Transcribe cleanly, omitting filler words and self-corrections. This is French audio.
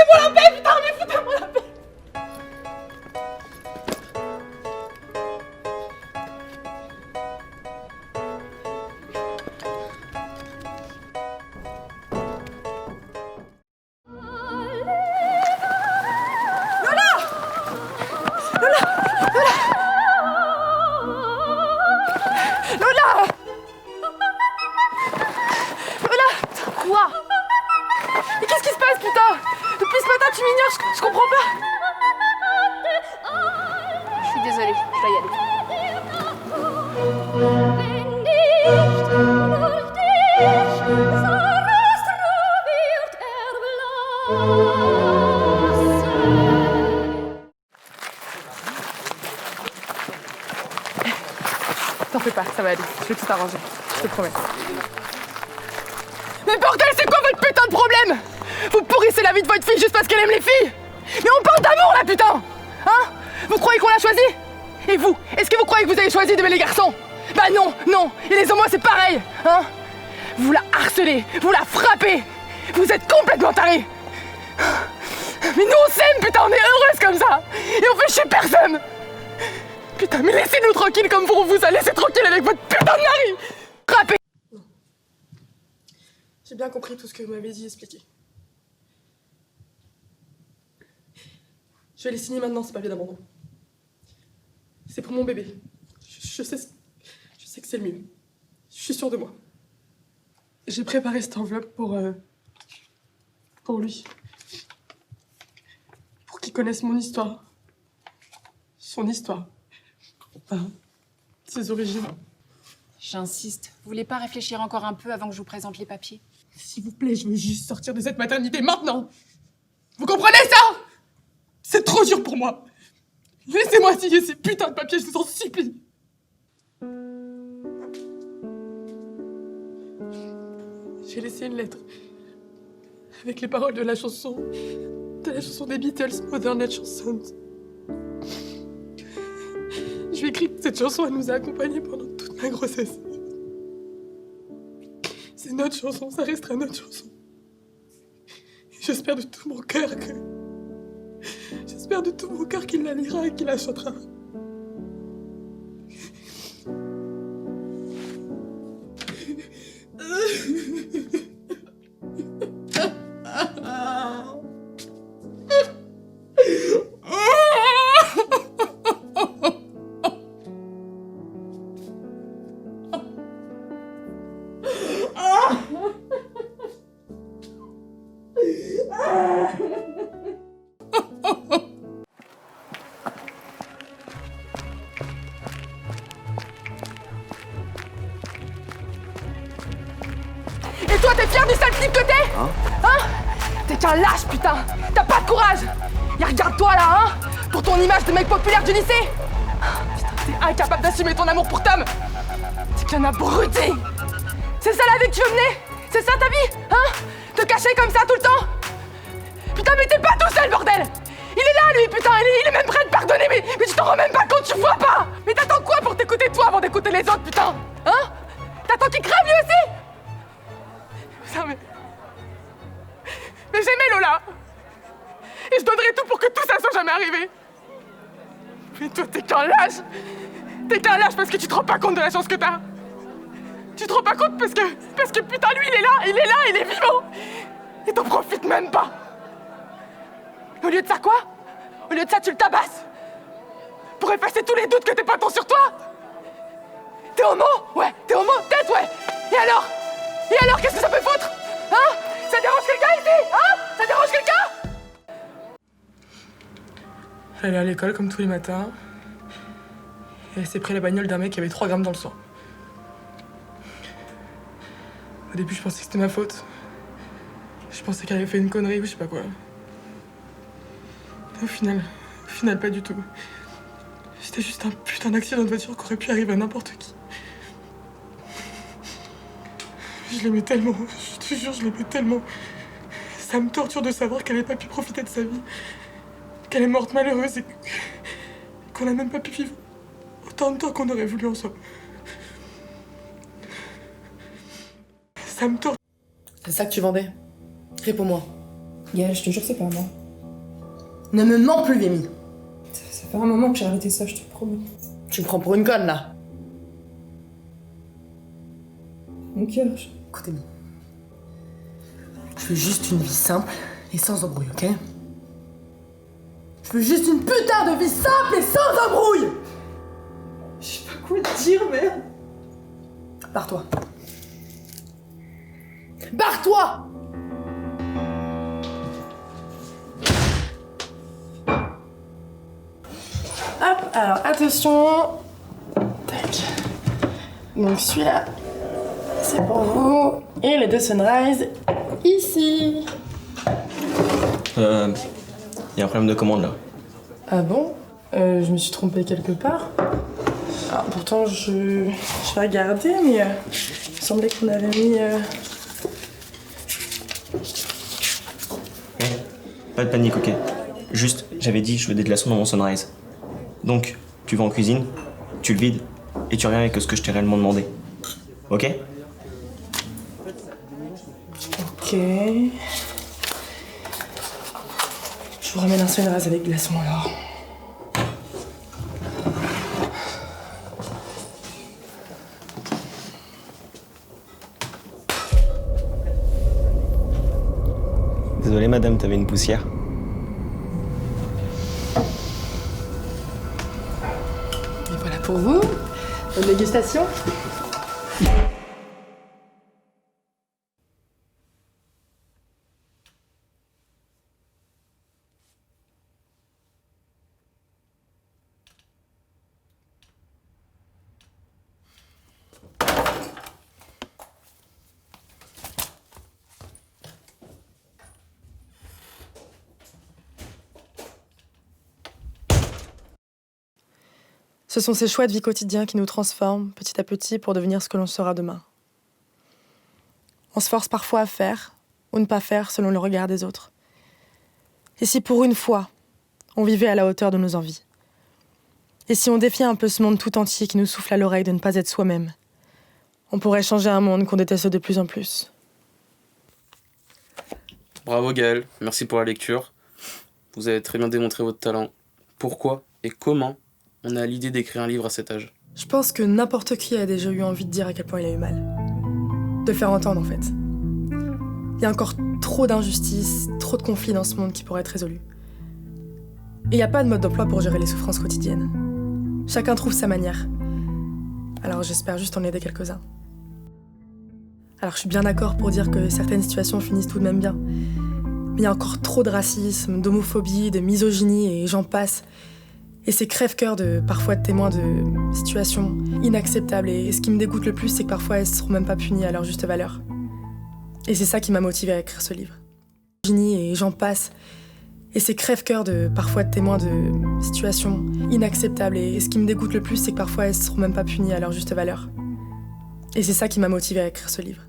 foutez-moi la paix, putain, mais foutez-moi la paix. Lola! Lola! Quoi? Mais qu'est-ce qui se passe, putain? Depuis ce matin, tu m'ignores, je comprends pas. Je suis désolée, je dois y aller. T'en fais pas, ça va aller. Je vais tout arranger. Je te promets. Mais bordel, c'est quoi votre putain de problème? Vous pourrissez la vie de votre fille juste parce qu'elle aime les filles? Mais on parle d'amour là, putain! Hein? Vous croyez qu'on l'a choisi? Et vous? Est-ce que vous croyez que vous avez choisi d'aimer les garçons? Bah non, non! Et les homos, c'est pareil! Hein? Vous la harcelez, vous la frappez! Vous êtes complètement tarés! Mais nous on s'aime, putain, on est heureuses comme ça! Et on fait chier personne! Putain, mais laissez-nous tranquilles comme vous vous a laissé tranquille avec votre putain de mari! Frappez! Non. J'ai bien compris tout ce que vous m'avez dit et expliqué. Je vais les signer maintenant, ces papiers d'abandon. C'est pour mon bébé. Je sais que c'est le mieux. Je suis sûre de moi. J'ai préparé cette enveloppe pour lui. Pour qu'il connaisse mon histoire. Son histoire. Enfin, ses origines. J'insiste. Vous voulez pas réfléchir encore un peu avant que je vous présente les papiers? S'il vous plaît, je veux juste sortir de cette maternité maintenant. Vous comprenez ça? C'est trop dur pour moi. Laissez-moi signer ces putains de papiers, je vous en supplie. J'ai laissé une lettre avec les paroles de la chanson des Beatles, Modern Love Songs. Je lui ai écrit que cette chanson, elle nous a accompagnés pendant toute ma grossesse. C'est notre chanson, ça restera notre chanson. J'espère de tout mon cœur qu'il la lira et qu'il la chantera. Et toi, t'es fier du sale type que t'es? Hein? T'es qu'un lâche, putain! T'as pas de courage! Et regarde-toi là, hein? Pour ton image de mec populaire du lycée! Putain, t'es incapable d'assumer ton amour pour Tom! T'es qu'un abruti! C'est ça la vie que tu veux mener? C'est ça ta vie? Hein? Te cacher comme ça tout le temps? Putain, mais t'es pas tout seul, bordel! Il est là, lui, putain! Il est même prêt à te pardonner, mais tu t'en rends même pas compte, tu vois pas! Mais t'attends quoi pour t'écouter toi avant d'écouter les autres, putain? Hein? T'attends qu'il crève lui aussi? Putain, mais j'aimais Lola! Et je donnerais tout pour que tout ça soit jamais arrivé! Mais toi, t'es qu'un lâche! T'es qu'un lâche parce que tu te rends pas compte de la chance que t'as! Tu te rends pas compte parce que putain, lui, il est vivant! Et t'en profites même pas! Au lieu de ça, quoi? Au lieu de ça, tu le tabasses! Pour effacer tous les doutes que tes potes ont sur toi! T'es homo? Ouais, t'es homo, peut-être, ouais! Et alors? Qu'est-ce que ça peut foutre? Hein? Ça dérange quelqu'un ici? Hein? Ça dérange quelqu'un? Elle allait à l'école comme tous les matins. Et elle s'est pris la bagnole d'un mec qui avait 3 grammes dans le sang. Au début, je pensais que c'était ma faute. Je pensais qu'elle avait fait une connerie ou je sais pas quoi. Au final, pas du tout. C'était juste un putain d'accident de voiture qui aurait pu arriver à n'importe qui. Je l'aimais tellement, je te jure, je l'aimais tellement. Ça me torture de savoir qu'elle n'ait pas pu profiter de sa vie. Qu'elle est morte malheureuse et qu'on n'a même pas pu vivre autant de temps qu'on aurait voulu ensemble. Ça me torture. C'est ça que tu vendais? Réponds-moi. Gaël, je te jure que c'est pas moi. Ne me mens plus, Vémy. Ça fait un moment que j'ai arrêté ça, je te le promets. Tu me prends pour une conne, là. Mon cœur, Écoutez-moi. Je veux juste une vie simple et sans embrouille, ok? Je veux juste une putain de vie simple et sans embrouille! je sais pas quoi te dire, merde. Barre-toi. Barre-toi! Hop, alors attention. Tac. Donc celui-là, c'est pour vous. Et les deux sunrise, ici. Y a un problème de commande là. Ah bon? Je me suis trompée quelque part. Alors, pourtant, je vais regarder, mais il me semblait qu'on avait mis... Pas de panique, ok. Juste, j'avais dit, je veux des glaçons dans mon sunrise. Donc, tu vas en cuisine, tu le vides, et tu reviens avec ce que je t'ai réellement demandé. Ok? Ok. Je vous ramène un sunrise avec glaçons alors. Désolé madame, t'avais une poussière. Et voilà pour vous. Bonne dégustation. Ce sont ces choix de vie quotidien qui nous transforment petit à petit pour devenir ce que l'on sera demain. On se force parfois à faire ou ne pas faire selon le regard des autres. Et si pour une fois, on vivait à la hauteur de nos envies? Et si on défiait un peu ce monde tout entier qui nous souffle à l'oreille de ne pas être soi-même? On pourrait changer un monde qu'on déteste de plus en plus. Bravo Gaël, merci pour la lecture. Vous avez très bien démontré votre talent. Pourquoi et comment on a l'idée d'écrire un livre à cet âge? Je pense que n'importe qui a déjà eu envie de dire à quel point il a eu mal. De faire entendre, en fait. Il y a encore trop d'injustices, trop de conflits dans ce monde qui pourraient être résolus. Et il n'y a pas de mode d'emploi pour gérer les souffrances quotidiennes. Chacun trouve sa manière. Alors j'espère juste en aider quelques-uns. Alors je suis bien d'accord pour dire que certaines situations finissent tout de même bien. Mais il y a encore trop de racisme, d'homophobie, de misogynie et j'en passe. Et c'est crève-cœur de parfois être témoin de situations inacceptables. Et ce qui me dégoûte le plus, c'est que parfois elles ne seront même pas punies à leur juste valeur. Et c'est ça qui m'a motivée à écrire ce livre. Et j'en passe. Et c'est crève-cœur de parfois être témoin de situations inacceptables. Et ce qui me dégoûte le plus, c'est que parfois elles ne seront même pas punies à leur juste valeur. Et c'est ça qui m'a motivée à écrire ce livre.